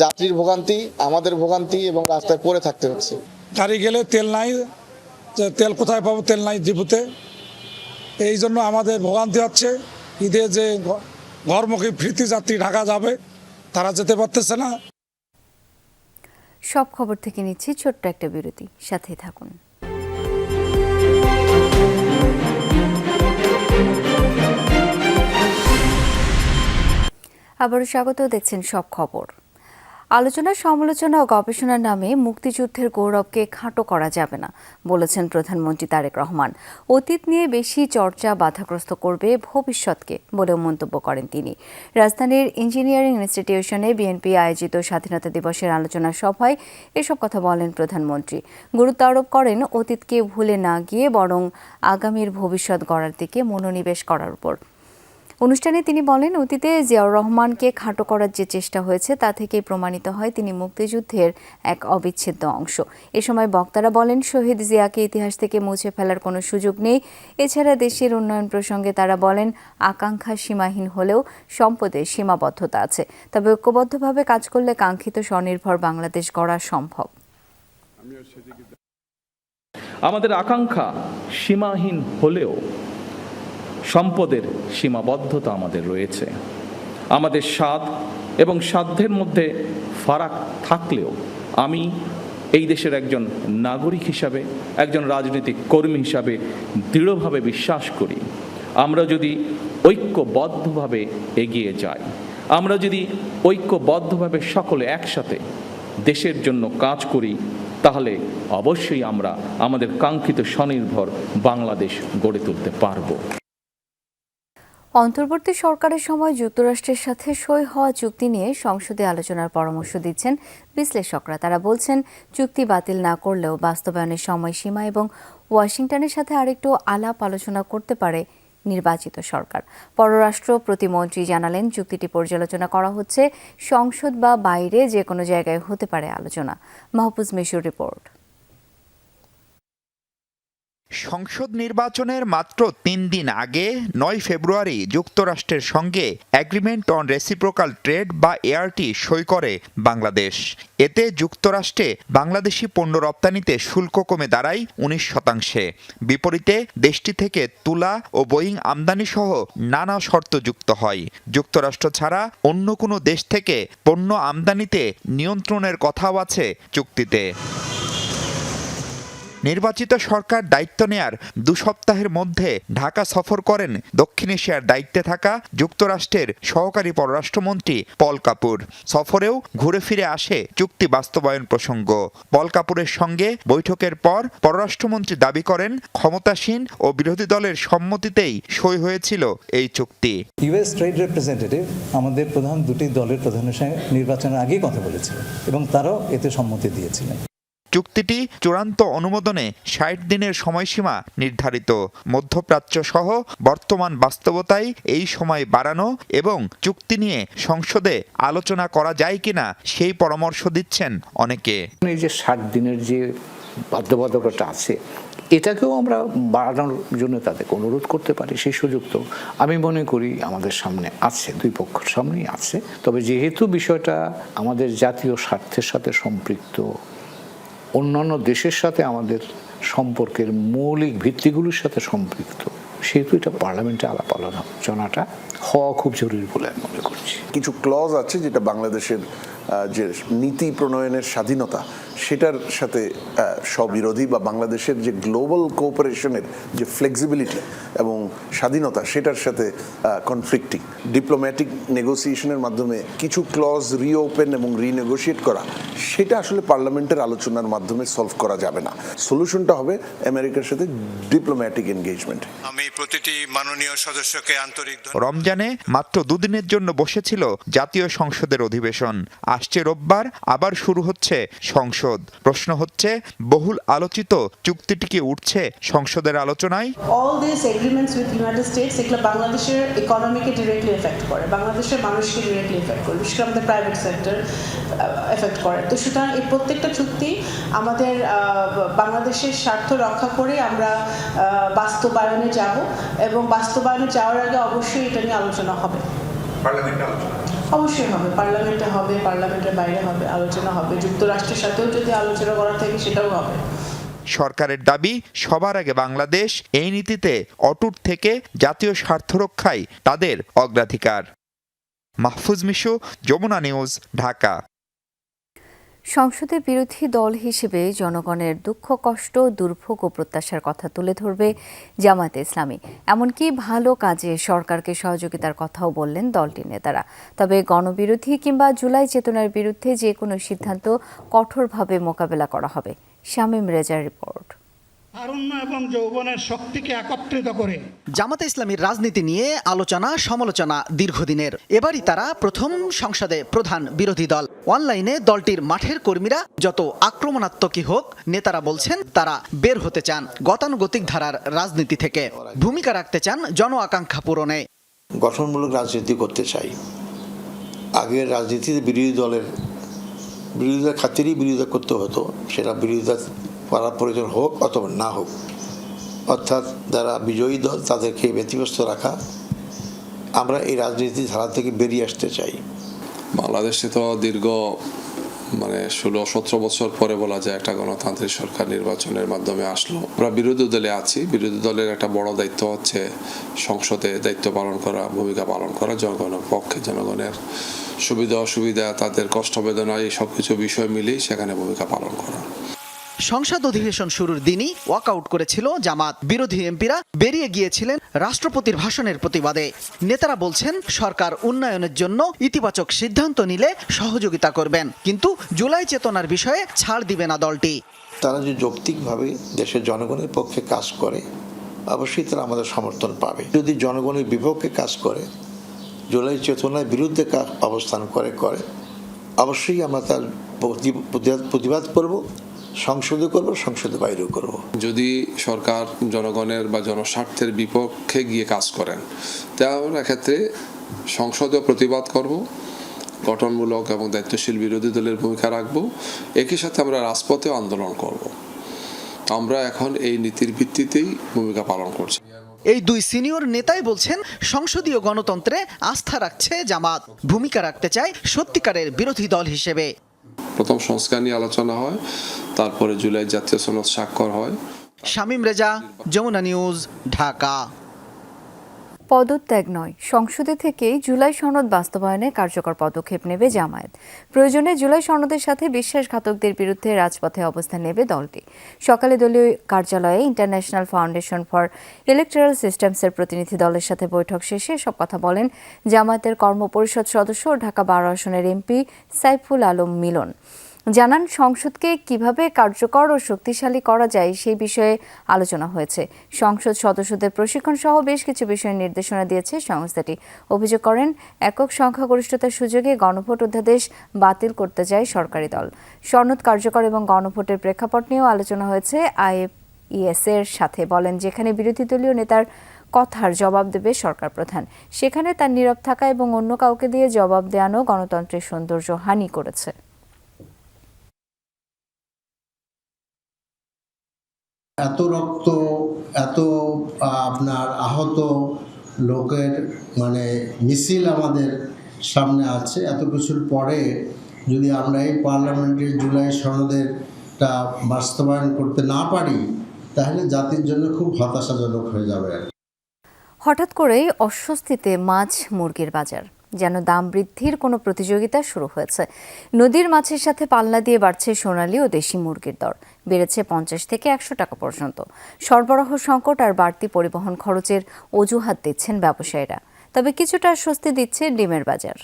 যাত্রীর ভোগান্তি, আমাদের ভোগান্তি এবং রাস্তায় পড়ে থাকতে হচ্ছে। গাড়ি গেলে তেল নাই, তেল কোথায় পাবো, তেল নাই ডিপোতে। এই জন্য আমাদের ভোগান্তি হচ্ছে। ঈদে যে ঘরমুখী ফিরতি যাত্রী ঢাকা যাবে তারা যেতে পারতেছে না। সব খবর থেকে নিচ্ছি ছোট্ট একটা বিরতি, সাথেই থাকুন। আবারও স্বাগত, দেখছেন সব খবর। আলোচনা, সমালোচনা ও গবেষণার নামে মুক্তিযুদ্ধের গৌরবকে খাটো করা যাবে না বলেছেন প্রধানমন্ত্রী তারেক রহমান। অতীত নিয়ে বেশি চর্চা বাধাগ্রস্ত করবে ভবিষ্যৎকে বলেও মন্তব্য করেন তিনি। রাজধানীর ইঞ্জিনিয়ারিং ইনস্টিটিউশনে বিএনপি আয়োজিত স্বাধীনতা দিবসের আলোচনা সভায় এসব কথা বলেন প্রধানমন্ত্রী। গুরুত্ব আরোপ করেন অতীতকে ভুলে না গিয়ে বরং আগামীর ভবিষ্যৎ গড়ার দিকে মনোনিবেশ করার উপর। অনুষ্ঠানে তিনি বলেন, অতীতে জিয়াউর রহমানকে খাটো করার যে চেষ্টা হয়েছে তা থেকেই প্রমাণিত হয় তিনি মুক্তিযুদ্ধের এক অবিচ্ছেদ্য অংশ। এ সময় বক্তারা বলেন, শহীদ জিয়াকে ইতিহাস থেকে মুছে ফেলার কোনো সুযোগ নেই। এছাড়া দেশের উন্নয়ন প্রসঙ্গে তারা বলেন, আকাঙ্ক্ষা সীমাহীন হলেও সম্পদের সীমাবদ্ধতা আছে, তবে ঐক্যবদ্ধভাবে কাজ করলে কাঙ্ক্ষিত স্বনির্ভর বাংলাদেশ গড়া সম্ভব। আমাদের আকাঙ্ক্ষা সীমাহীন হলেও সম্পদের সীমাবদ্ধতা আমাদের রয়েছে। আমাদের স্বাদ এবং সাধ্যের মধ্যে ফারাক থাকলেও আমি এই দেশের একজন নাগরিক হিসাবে, একজন রাজনৈতিক কর্মী হিসাবে দৃঢ়ভাবে বিশ্বাস করি, আমরা যদি ঐক্যবদ্ধভাবে এগিয়ে যাই, আমরা যদি ঐক্যবদ্ধভাবে সকলে একসাথে দেশের জন্য কাজ করি, তাহলে অবশ্যই আমরা আমাদের কাঙ্ক্ষিত স্বনির্ভর বাংলাদেশ গড়ে তুলতে পারব। অন্তর্বর্তী সরকারের সময় যুক্তরাষ্ট্রের সাথে সই হওয়া চুক্তি নিয়ে সংসদে আলোচনার পরামর্শ দিচ্ছেন বিশ্লেষকরা। তারা বলছেন, চুক্তি বাতিল না করলেও বাস্তবায়নের সময়সীমা এবং ওয়াশিংটনের সাথে আরেকটু আলাপ আলোচনা করতে পারে নির্বাচিত সরকার। পররাষ্ট্র প্রতিমন্ত্রী জানালেন, চুক্তিটি পর্যালোচনা করা হচ্ছে, সংসদ বা বাইরে যে কোনো জায়গায় হতে পারে আলোচনা। মাহফুজ মিশুর রিপোর্ট। সংসদ নির্বাচনের মাত্র 3 দিন আগে 9 ফেব্রুয়ারি যুক্তরাষ্ট্রের সঙ্গে এগ্রিমেন্ট অন রেসিপ্রোকাল ট্রেড বা এআরটি সই করে বাংলাদেশ। এতে যুক্তরাষ্ট্রে বাংলাদেশি পণ্য রপ্তানিতে শুল্ক কমে দাঁড়ায় 19%। বিপরীতে দেশটি থেকে তুলা ও বোয়িং আমদানি সহ নানা শর্ত যুক্ত হয়। যুক্তরাষ্ট্র ছাড়া অন্য কোনো দেশ থেকে পণ্য আমদানিতে নিয়ন্ত্রণের কথাও আছে চুক্তিতে। নির্বাচিত সরকার দায়িত্ব নেয়ার 2 সপ্তাহের মধ্যে ঢাকা সফর করেন দক্ষিণ এশিয়ার দায়িত্বে থাকা যুক্তরাষ্ট্রের সহকারী পররাষ্ট্রমন্ত্রী পল কাপুর। সফরেও ঘুরে ফিরে আসে চুক্তি বাস্তবায়ন প্রসঙ্গ। পল কাপুরের সঙ্গে বৈঠকের পর পররাষ্ট্রমন্ত্রী দাবি করেন, ক্ষমতাসীন ও বিরোধী দলের সম্মতিতেই সই হয়েছিল এই চুক্তি। ইউএস ট্রেড রিপ্রেজেন্টেটিভ আমাদের প্রধান দুটি দলের প্রধানের সঙ্গে নির্বাচনের আগেই কথা বলেছিলেন এবং তারাও এতে সম্মতি দিয়েছিলেন। চুক্তিটি চূড়ান্ত অনুমোদনে 60 দিনের সময়সীমা নির্ধারিত। মধ্যপ্রাচ্য সহ বর্তমান বাস্তবতায় এই সময় বাড়ানো এবং চুক্তি নিয়ে সংসদে আলোচনা করা যায় কিনা সেই পরামর্শ দিচ্ছেন অনেকে। এই যে 60 দিনের যে বাধ্যবাধকতা আছে, এটাকেও আমরা বাড়ানোর জন্য তাদেরকে অনুরোধ করতে পারি। সেই সুযোগ তো আমি মনে করি আমাদের সামনে আছে, দুই পক্ষের সামনেই আছে। তবে যেহেতু বিষয়টা আমাদের জাতীয় স্বার্থের সাথে সম্পৃক্ত, অন্যান্য দেশের সাথে আমাদের সম্পর্কের মৌলিক ভিত্তিগুলোর সাথে সম্পৃক্ত, সেহেতু এটা পার্লামেন্টে আলাপ আলোচনাটা হওয়া খুব জরুরি বলে আমি মনে করছি। কিছু ক্লজ আছে যেটা বাংলাদেশের যে নীতি প্রণয়নের স্বাধীনতা সেটার সাথে স্ববিরোধী, বা বাংলাদেশের যে গ্লোবাল কোঅপারেশনের যে ফ্লেক্সিবিলিটি এবং স্বাধীনতা সেটার সাথে কনফ্লিক্টিং। ডিপ্লোম্যাটিক নেগোসিয়েশনের মাধ্যমে কিছু ক্লজ রিওপেন এবং রিনেগোশিয়েট করা, সেটা আসলে পার্লামেন্টের আলোচনার মাধ্যমে সলভ করা যাবে না। সলিউশনটা হবে আমেরিকার সাথে ডিপ্লোম্যাটিক এনগেজমেন্ট। আমি প্রতিটি মাননীয় সদস্যকে আন্তরিক রমজানে মাত্র 2 দিনের জন্য বসেছিল জাতীয় সংসদের অধিবেশন। আসছে রোববার আবার শুরু হচ্ছে সংসদ। প্রশ্ন হচ্ছে, বহুল আলোচিত চুক্তিটি কি উঠছে সংসদের আলোচনায়? All this agreements with United states এগুলো বাংলাদেশের ইকোনমিকে ডিরেক্টলি এফেক্ট করে, বাংলাদেশের মানুষকে ডিরেক্টলি এফেক্ট করে, বিশেষ করে আমাদের প্রাইভেট সেক্টর এফেক্ট করে। তো সুতরাং এই প্রত্যেকটা চুক্তি আমাদের বাংলাদেশের স্বার্থ রক্ষা করে আমরা বাস্তবায়নে যাব, এবং বাস্তবায়নে যাওয়ার আগে অবশ্যই এটা নিয়ে আলোচনা হবে। অবশ্যই হবে, পার্লামেন্টে হবে, পার্লামেন্টের বাইরে হবে, আলোচনা হবে, যুক্তরাষ্ট্রের সাথেও যদি আলোচনা করা থাকে সেটাও হবে। সরকারের দাবি, সবার আগে বাংলাদেশ, এই নীতিতে অটুট থেকে জাতীয় স্বার্থ রক্ষায় তাদের অগ্রাধিকার। মাহফুজ মিশু, যমুনা নিউজ, ঢাকা। সংসদে বিরোধী দল হিসেবে জনগণের দুঃখ কষ্ট দুর্ভোগ ও প্রত্যাশার কথা তুলে ধরবে জামায়াতে ইসলামী। এমনকি ভালো কাজে সরকারকে সহযোগিতার কথাও বললেন দলটির নেতারা। তবে গণবিরোধী কিংবা জুলাই চেতনার বিরুদ্ধে যে কোনো সিদ্ধান্ত কঠোরভাবে মোকাবেলা করা হবে। শামীম রেজার রিপোর্ট। তারুণ্য এবং যৌবনের শক্তিকে একত্রিত করে জামাতে ইসলামীর রাজনীতি নিয়ে আলোচনা সমালোচনা দীর্ঘদিনের। এবারই তারা প্রথম সংসদে প্রধান বিরোধী দল। অনলাইনে দলটির মাঠের কর্মীরা যত আক্রমণাত্মকই হোক, নেতারা বলছেন তারা বের হতে চান গতানুগতিক ধারার রাজনীতি থেকে, ভূমিকা রাখতে চান জন আকাঙ্ক্ষা পূরণে। গঠনমূলক রাজনীতি করতে চাই। আগের রাজনীতিতে বিরোধী দলের বিরোধিতার খাতিরই বিরোধিতা করতে হতো, সেটা বিরোধিতা করার প্রয়োজন হোক অথবা না হোক, অর্থাৎ যারা বিজয়ী দল তাদেরকে ব্যতিব্যস্ত রাখা। আমরা এই রাজনীতি ধারা থেকে বেরিয়ে আসতে চাই। বাংলাদেশে তো দীর্ঘ 16-17 বছর পরে বলা যায় একটা গণতান্ত্রিক সরকার নির্বাচনের মাধ্যমে আসলো। আমরা বিরোধী দলে আছি। বিরোধী দলের একটা বড় দায়িত্ব হচ্ছে সংসদে দায়িত্ব পালন করা, ভূমিকা পালন করা, জনগণের পক্ষে জনগণের সুবিধা অসুবিধা, তাদের কষ্ট বেদনা, এই সবকিছু বিষয় মিলেই সেখানে ভূমিকা পালন করা। সংসদ অধিবেশন শুরুর দিনই ওয়াকআউট করেছিল জামাত। বিরোধী এমপিরা বেরিয়ে গিয়েছিলেন রাষ্ট্রপতির ভাষণের প্রতিবাদে। নেতারা বলছেন সরকার উন্নয়নের জন্য ইতিবাচক সিদ্ধান্ত নিলে সহযোগিতা করবেন, কিন্তু জুলাই চেতনার বিষয়ে ছাড় দিবে না দলটি। তারা যে যৌক্তিকভাবে দেশের জনগণের পক্ষে কাজ করে, অবশ্যই তারা আমাদের সমর্থন পাবে। যদি জনগণের বিপক্ষে কাজ করে, জুলাই চেতনার বিরুদ্ধে অবস্থান করে অবশ্যই আমরা তার প্রতিবাদ করব, সংসদে করব, সংসদের বাইরেও করব। যদি সরকার জনগণের বা জনস্বার্থের বিপক্ষে গিয়ে কাজ করেন, তাহলে এক্ষেত্রে সংসদেও প্রতিবাদ করব, গঠনমূলক এবং দায়িত্বশীল বিরোধী দলের ভূমিকা রাখব। একই সাথে আমরা রাজপথেও আন্দোলন করব। আমরা এখন এই নীতির ভিত্তিতেই ভূমিকা পালন করছি। এই দুই সিনিয়র নেতাই বলছেন সংসদীয় গণতন্ত্রে আস্থা রাখছে জামাত, ভূমিকা রাখতে চায় সত্যিকারের বিরোধী দল হিসেবে। প্রথম সংস্কার নিয়ে আলোচনা হয়, তারপরে জুলাই জাতীয় সনদ স্বাক্ষর হয়। শামীম রেজা, যমুনা নিউজ, ঢাকা। পদত্যাগ নয়, সংসদে থেকেই জুলাই সনদ বাস্তবায়নে কার্যকর পদক্ষেপ নেবে জামায়াত। প্রয়োজনে জুলাই সনদের সাথে বিশ্বাসঘাতকদের বিরুদ্ধে রাজপথে অবস্থান নেবে দলটি। সকালে দলীয় কার্যালয়ে ইন্টারন্যাশনাল ফাউন্ডেশন ফর ইলেকট্রাল সিস্টেমসের প্রতিনিধি দলের সাথে বৈঠক শেষে সব কথা বলেন জামায়াতের কর্মপরিষদ সদস্য ও ঢাকা 12 আসনের এমপি সাইফুল আলম মিলন। জানান, সংসদকে কিভাবে কার্যকর ও শক্তিশালী করা যায় সেই বিষয়ে আলোচনা হয়েছে। সংসদ সদস্যদের প্রশিক্ষণ সহ বেশ কিছু বিষয়ে নির্দেশনা দিয়েছে সংস্থাটি। অভিযোগ করেন, একক সংখ্যাগরিষ্ঠতার সুযোগে গণভোট অধ্যাদেশ বাতিল করতে চায় সরকারি দল। সনদ কার্যকর এবং গণভোটের প্রেক্ষাপট নিয়েও আলোচনা হয়েছে IFES এর সাথে। বলেন, যেখানে বিরোধী দলীয় নেতার কথার জবাব দেবে সরকার প্রধান, সেখানে তার নীরব থাকা এবং অন্য কাউকে দিয়ে জবাব দেওয়ানো গণতন্ত্রের সৌন্দর্য হানি করেছে। এত রক্ত, এত আপনার আহত লোকের মিছিল আমাদের সামনে আছে। এত কিছুর পরে যদি আমরা এই পার্লামেন্টের জুলাই সনদেরটা বাস্তবায়ন করতে না পারি, তাহলে জাতির জন্য খুব হতাশাজনক হয়ে যাবে। হঠাৎ করেই অস্বস্তিতে মাছ মুরগির বাজার, যেন দাম বৃদ্ধির কোনো প্রতিযোগিতা শুরু হয়েছে। নদীর মাছের সাথে পাল্লা দিয়ে বাড়ছে সোনালী ও দেশি মুরগির দর, বেড়েছে 50 থেকে 100 টাকা পর্যন্ত। সরবরাহ সংকট আর বাড়তি পরিবহন খরচের অজুহাত দিচ্ছেন ব্যবসায়ীরা। তবে কিছুটা স্বস্তি দিচ্ছে ডিমের বাজার।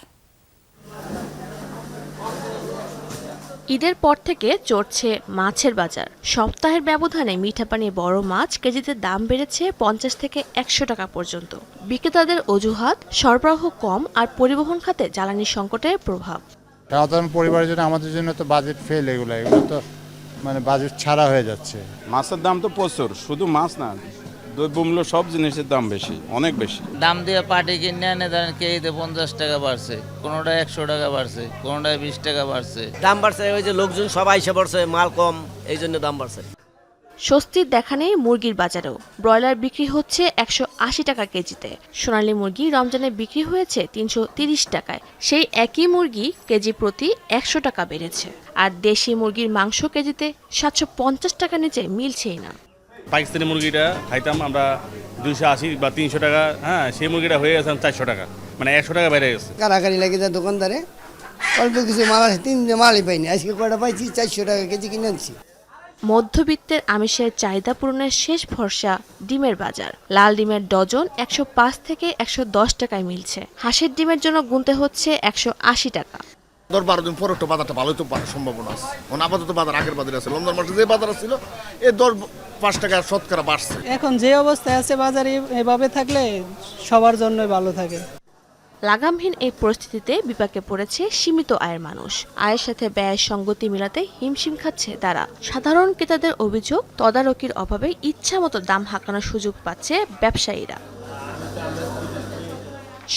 ঈদের পর থেকে চড়ছে মাছের বাজার। সপ্তাহের ব্যবধানে মিঠা পানির বড় মাছ কেজিতে দাম বেড়েছে 50 থেকে 100 টাকা পর্যন্ত। বিক্রেতাদের অজুহাত, সরবরাহ কম আর পরিবহন খাতে জ্বালানি সংকটের প্রভাব। সাধারণ পরিবারের জন্য, আমাদের জন্য তো বাজেট ফেল, এগুলো তো বাজেট ছাড়া হয়ে যাচ্ছে। মাছের দাম তো প্রচুর, শুধু মাছ না, দ্রব্যমূল্য সব জিনিসের দাম বেশি, অনেক বেশি। দাম দিয়ে পাটি কিনে এনে ধরেন কেজিতে 50 টাকা বাড়ছে, কোনোটা 100 টাকা বাড়ছে, কোনোটা 20 টাকা বাড়ছে। দাম বাড়ছে, ওই যে লোকজন সব আইসা পড়ছে, মাল কম, এই জন্য দাম বাড়ছে। স্বস্তির দেখা নেই মুরগির বাজারেও। ব্রয়লার বিক্রি হচ্ছে 180 টাকা কেজিতে। সোনালী মুরগি রমজানে বিক্রি হয়েছে 330 টাকায়। সেই একই মুরগি কেজি প্রতি 100 টাকা বেড়েছে। আর দেশি মুরগির মাংস কেজিতে 750 টাকা নিচে মিলছেই না। পাকিস্তানি মুরগিটা খাইতাম আমরা 280 বা 300 টাকা, সেই মুরগিটা হয়ে গেছে 400 টাকা, 100 টাকা বেড়ে গেছে। কারাকারি লেগে যায় দোকানদারে, অল্প কিছু মাল আছে, 3 দিন মালই পাইনি, আজকে কয়টা পাইছি, 400 টাকা কেজি কিনে আনছি। মধ্যবিত্তের আমিষের চাহিদা পূরণের শেষ ভরসা ডিমের বাজার। লাল ডিমের ডজন 105 থেকে 110 টাকায় মিলছে। হাঁসের ডিমের জন্য গুনতে হচ্ছে 180 টাকা। 10-12 দিন পরে একটু বাজারটা ভালো হতে পারে, সম্ভাবনা আছে। আপাতত বাজার আগের বাজারে আছে, রমজান মাসে যে বাজার ছিল এই 10-5 টাকা শতকরা বাড়ছে। এখন যে অবস্থায় আছে বাজারে এভাবে থাকলে সবার জন্য ভালো থাকে। লাগামহীন এই পরিস্থিতিতে বিপাকে পড়েছে সীমিত আয়ের মানুষ। আয়ের সাথে ব্যয়ের সঙ্গতি মিলাতে হিমশিম খাচ্ছে তারা। সাধারণ ক্রেতাদের অভিযোগ, তদারকির অভাবে ইচ্ছামতো দাম হাঁকানোর সুযোগ পাচ্ছে ব্যবসায়ীরা।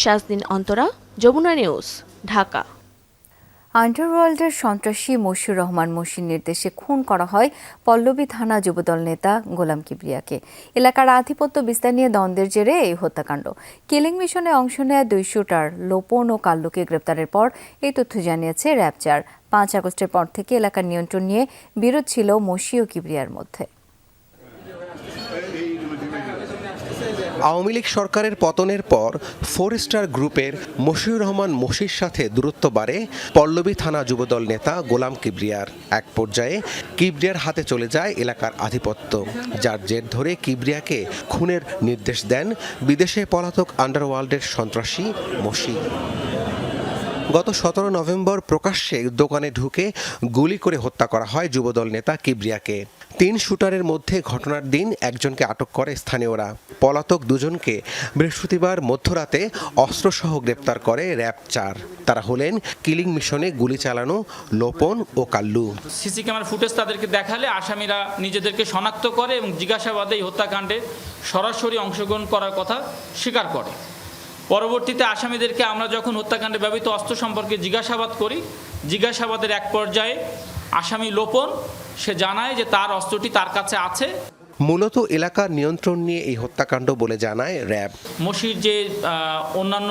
শাজদিন অন্তরা, যমুনা নিউজ, ঢাকা। আন্ডারওয়ার্ল্ডের সন্ত্রাসী মশিউর রহমান মশির নির্দেশে খুন করা হয় পল্লবী থানা যুবদল নেতা গোলাম কিবরিয়াকে। এলাকার আধিপত্য বিস্তার নিয়ে দ্বন্দ্বের জেরে এই হত্যাকাণ্ড। কিলিং মিশনে অংশ নেয়া 2 শুটার লোপন ও কাল্লুকে গ্রেপ্তারের পর এই তথ্য জানিয়েছে র্যাব 4। 5 আগস্টের পর থেকে এলাকার নিয়ন্ত্রণ নিয়ে বিরোধ ছিল মশি ও কিবরিয়ার মধ্যে। আওয়ামী লীগ সরকারের পতনের পর 4 স্টার গ্রুপের মশিউর রহমান মশির সাথে দূরত্ব বাড়ে পল্লবী থানা যুবদল নেতা গোলাম কিবরিয়ার। এক পর্যায়ে কিবরিয়ার হাতে চলে যায় এলাকার আধিপত্য, যার জের ধরে কিবরিয়াকে খুনের নির্দেশ দেন বিদেশে পলাতক আন্ডারওয়ার্ল্ডের সন্ত্রাসী মশি। গত 17 নভেম্বর প্রকাশ্যে দোকানে ঢুকে গুলি করে হত্যা করা হয় যুবদল নেতা কিবরিয়াকে। 3 শুটারের মধ্যে ঘটনার দিন একজনকে আটক করে স্থানীয়রা। পলাতক দুজনকে বৃহস্পতিবার মধ্যরাতে অস্ত্রসহ গ্রেপ্তার করে র্যাব 4। তারা হলেন কিলিং মিশনে গুলি চালানো লোপন ও কাল্লু। সিসি ক্যামেরার ফুটেজ তাদেরকে দেখালে আসামিরা নিজেদেরকে শনাক্ত করে এবং জিজ্ঞাসাবাদে এই হত্যাকাণ্ডে সরাসরি অংশগ্রহণ করার কথা স্বীকার করে। পরবর্তীতে আসামিদেরকে আমরা যখন হত্যাকাণ্ডে ব্যবহৃত অস্ত্র সম্পর্কে জিজ্ঞাসাবাদ করি, জিজ্ঞাসাবাদের এক পর্যায়ে আসামি লোপন সে জানায় যে তার অস্ত্রটি তার কাছে আছে। মূলত এলাকার নিয়ন্ত্রণ নিয়ে এই হত্যাকাণ্ড বলে জানায় র্যাব। মশির যে অন্যান্য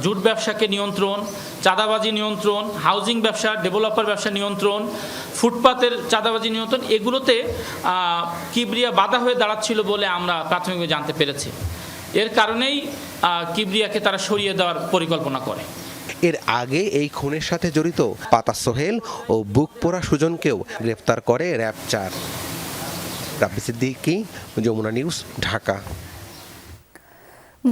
জুট ব্যবসাকে নিয়ন্ত্রণ, চাঁদাবাজি নিয়ন্ত্রণ, হাউজিং ব্যবসা, ডেভেলপার ব্যবসা নিয়ন্ত্রণ, ফুটপাতের চাঁদাবাজি নিয়ন্ত্রণ, এগুলোতে কিবরিয়া বাধা হয়ে দাঁড়াচ্ছিল বলে আমরা প্রাথমিকভাবে জানতে পেরেছি। এর কারণেই কিবরিয়াকে তারা সরিয়ে দেওয়ার পরিকল্পনা করে। এর আগে এই খুনের সাথে জড়িত পাতা সোহেল ও বুকপোড়া সুজনকেও গ্রেফতার করে র্যাব 4। রাব্বি সিদ্দিকী, যমুনা নিউজ, ঢাকা।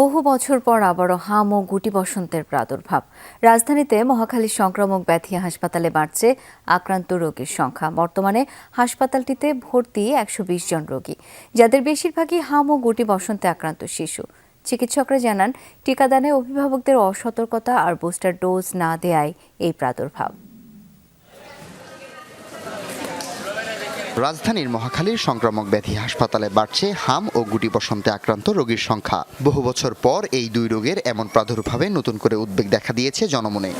বহু বছর পর আবারও হাম ও গুটি বসন্তের প্রাদুর্ভাব। রাজধানীতে মহাখালী সংক্রামক ব্যাধি হাসপাতালে বাড়ছে আক্রান্ত রোগীর সংখ্যা। বর্তমানে হাসপাতালটিতে ভর্তি 120 জন রোগী, যাদের বেশিরভাগই হাম ও গুটি বসন্তে আক্রান্ত শিশু। চিকিৎসকরা জানান, টিকাদানে অভিভাবকদের অসতর্কতা আর বুস্টার ডোজ না দেয়ায় এই প্রাদুর্ভাব। রাজধানীর মহাখালীর সংক্রামক ব্যাধি হাসপাতালে বাড়ছে হাম ও গুটি বসন্তে আক্রান্ত রোগীর সংখ্যা। বহু বছর পর এই 2 রোগের এমন প্রাদুর্ভাবে নতুন করে উদ্বেগ দেখা দিয়েছে জনমনে।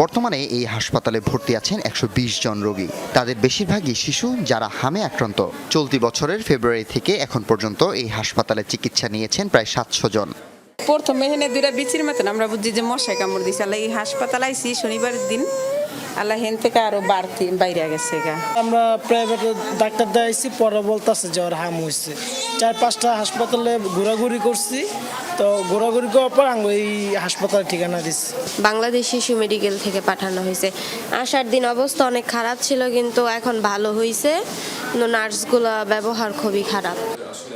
বর্তমানে এই হাসপাতালে ভর্তি আছেন 120 জন রোগী। তাদের বেশিরভাগই শিশু, যারা হামে আক্রান্ত। চলতি বছরের ফেব্রুয়ারি থেকে এখন পর্যন্ত এই হাসপাতালে চিকিৎসা নিয়েছেন প্রায় 700 জন। প্রথমে এখানে 2টা বিচির মতন আমরা বুঝছি যে মশায় কামড় দিছে। এই হাসপাতাল আইসি শনিবারের দিন, আল্লাহ হেন থেকে আরো বাড়তি বাইরে গেছে। আমরা প্রাইভেট ডাক্তার দেখাইছি, পরে বলতেছে যে ওর হাম হয়েছে। 4-5টা হাসপাতালে ঘোরাঘুরি করছি, তো ঘোরাঘুরি করার পর আমি এই হাসপাতালের ঠিকানা দিচ্ছি। বাংলাদেশ শিশু মেডিকেল থেকে পাঠানো হয়েছে। আসার দিন অবস্থা অনেক খারাপ ছিল, কিন্তু এখন ভালো হয়েছে। নার্সগুলা ব্যবহার খুবই খারাপ।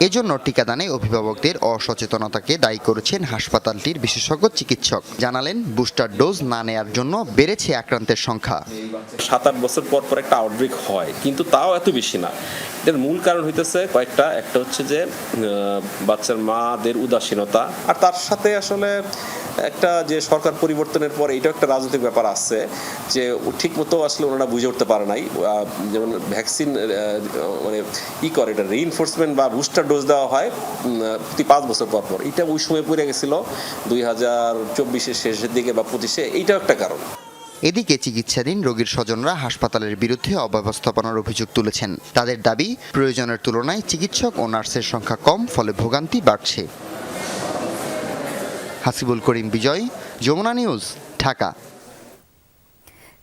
এজন্য টিকাদানে অভিভাবকদের অসচেতনতাকে দায়ী করেছেন হাসপাতালটির বিশেষজ্ঞ চিকিৎসক। জানালেন, বুস্টার ডোজ না নেয়ার জন্য বেড়েছে আক্রান্তের সংখ্যা। 7-8 বছর পর পর একটা আউটব্রেক হয়, কিন্তু তাও এত বেশি না। এর মূল কারণ হইতেছে কয়েকটা। একটা হচ্ছে যে বাচ্চার মাদের উদাসীনতা, আর তার সাথে আসলে একটা যে সরকার পরিবর্তনের পর এইটা একটা রাজনৈতিক ব্যাপার আছে যে ঠিক মতো আসলে ওনারা বুঝে উঠতে পারে নাই। যেমন ভ্যাকসিন মানে করে এটা রিইনফোর্সমেন্ট বা বুস্টার ডোজ দেওয়া হয় প্রতি 5 বছর পর পর। এটা ওই সময় পড়ে গেছিল 2024-এর শেষের দিকে বা 25-এ। এইটাও একটা কারণ। এদিকে চিকিৎসাধীন রোগীর স্বজনরা হাসপাতালের বিরুদ্ধে অব্যবস্থাপনার অভিযোগ তুলেছেন। তাদের দাবি, প্রয়োজনের তুলনায় চিকিৎসক ও নার্সের সংখ্যা কম, ফলে ভোগান্তি বাড়ছে। হাসিবুল করিম বিজয়, যমুনা নিউজ, ঢাকা।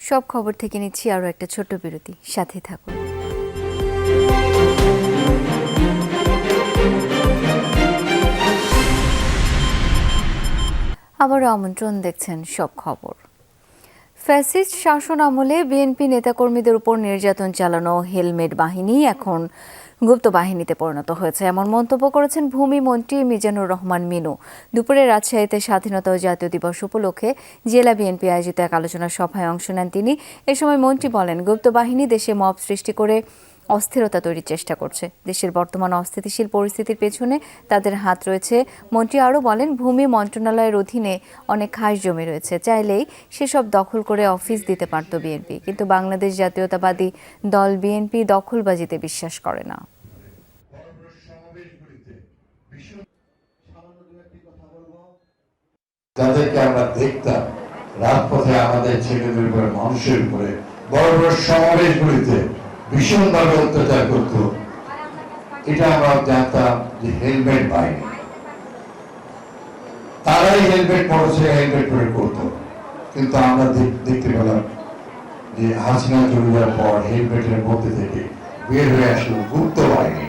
সব খবর থেকে নিচ্ছি আরও একটা ছোট্ট বিরতি, সাথে থাকুন। আবারও আমন্ত্রণ, দেখছেন সব খবর। ফ্যাসিস্ট শাসন আমলে বিএনপি নেতাকর্মীদের উপর নির্যাতন চালানো হেলমেট বাহিনী এখন গুপ্ত বাহিনীতে পরিণত হয়েছে, এমন মন্তব্য করেছেন ভূমি মন্ত্রী মিজানুর রহমান মিনু। দুপুরে রাজশাহীতে স্বাধীনতা ও জাতীয় দিবস উপলক্ষে জেলা বিএনপি আয়োজিত এক আলোচনা সভায় অংশ নেন তিনি। এ সময় মন্ত্রী বলেন, গুপ্ত বাহিনী দেশে মব সৃষ্টি করে অস্থিরতা তৈরির চেষ্টা করছে। দেশের বর্তমান অস্থিতিশীল পরিস্থিতির পেছনে তাদের হাত রয়েছে। মন্ত্রী আরও বলেন, ভূমি মন্ত্রণালয়ের অধীনে অনেক খাস জমি রয়েছে, চাইলেই সেসব দখল করে অফিস দিতে পারত বিএনপি, কিন্তু বাংলাদেশ জাতীয়তাবাদী দল বিএনপি দখলবাজিতে বিশ্বাস করে না। যাদেরকে আমরা দেখতাম রাজপথে আমাদের ছেলেদের উপরে, মানুষের উপরে বড় বড় সমাবেশগুলিতে ভীষণভাবে অত্যাচার করত, এটা আমরা জানতাম যে হেলমেট বাহিনী, তারাই হেলমেট পড়েছে, হেলমেট পরে করত। কিন্তু আমরা দেখতে পেলাম যে হাসিনা চলে যাওয়ার পর হেলমেটের মধ্যে থেকে বের হয়ে আসলো গুপ্ত বাহিনী।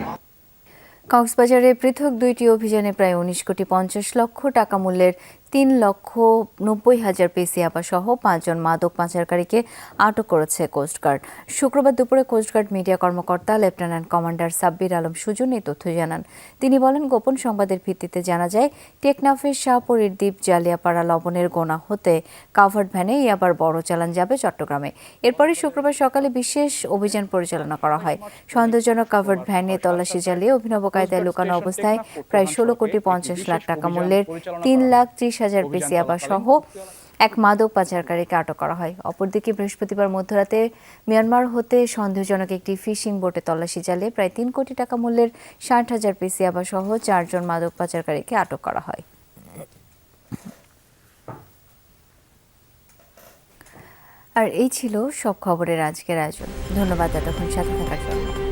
কক্সবাজারে পৃথক 2টি অভিযানে প্রায় 19 কোটি 50 লক্ষ টাকা মূল্যের 3,90,000 পেসি ইয়াবা সহ 5 জন মাদক পাচারকারীকে আটক করেছে কোস্টগার্ড। শুক্রবার দুপুরে কোস্টগার্ড মিডিয়া কর্মকর্তা লেফটেন্যান্ট কমান্ডার সাব্বির আলম সুজন এই তথ্য জানান। তিনি বলেন, গোপন সংবাদের ভিত্তিতে জানা যায় টেকনাফের শাহপুরীর দ্বীপ জালিয়াপাড়া লবণের গোনা হতে কাভার্ড ভ্যানে ইয়াবার বড় চালান যাবে চট্টগ্রামে। এরপরে শুক্রবার সকালে বিশেষ অভিযান পরিচালনা করা হয়। সন্দেহজনক কাভার্ড ভ্যানে তল্লাশি চালিয়ে অভিনব কায়দায় লুকানো অবস্থায় প্রায় 16 কোটি 50 লাখ টাকা মূল্যের 3,30,000 পেসি ইয়াবা সহ এক মাদক পাচারকারীকে আটক করা হয়। অপরদিকে বৃহস্পতিবার মধ্যরাতে মিয়ানমার হতে সন্দেহজনক একটি ফিশিং বোটে তল্লাশি চালিয়ে প্রায় 3 কোটি টাকা মূল্যের 60,000 পেসি ইয়াবা সহ 4 জন মাদক পাচারকারীকে আটক করা হয়। আর এই ছিল সব খবরের আজকের আয়োজন। ধন্যবাদ এতক্ষণ সাথে থাকার জন্য।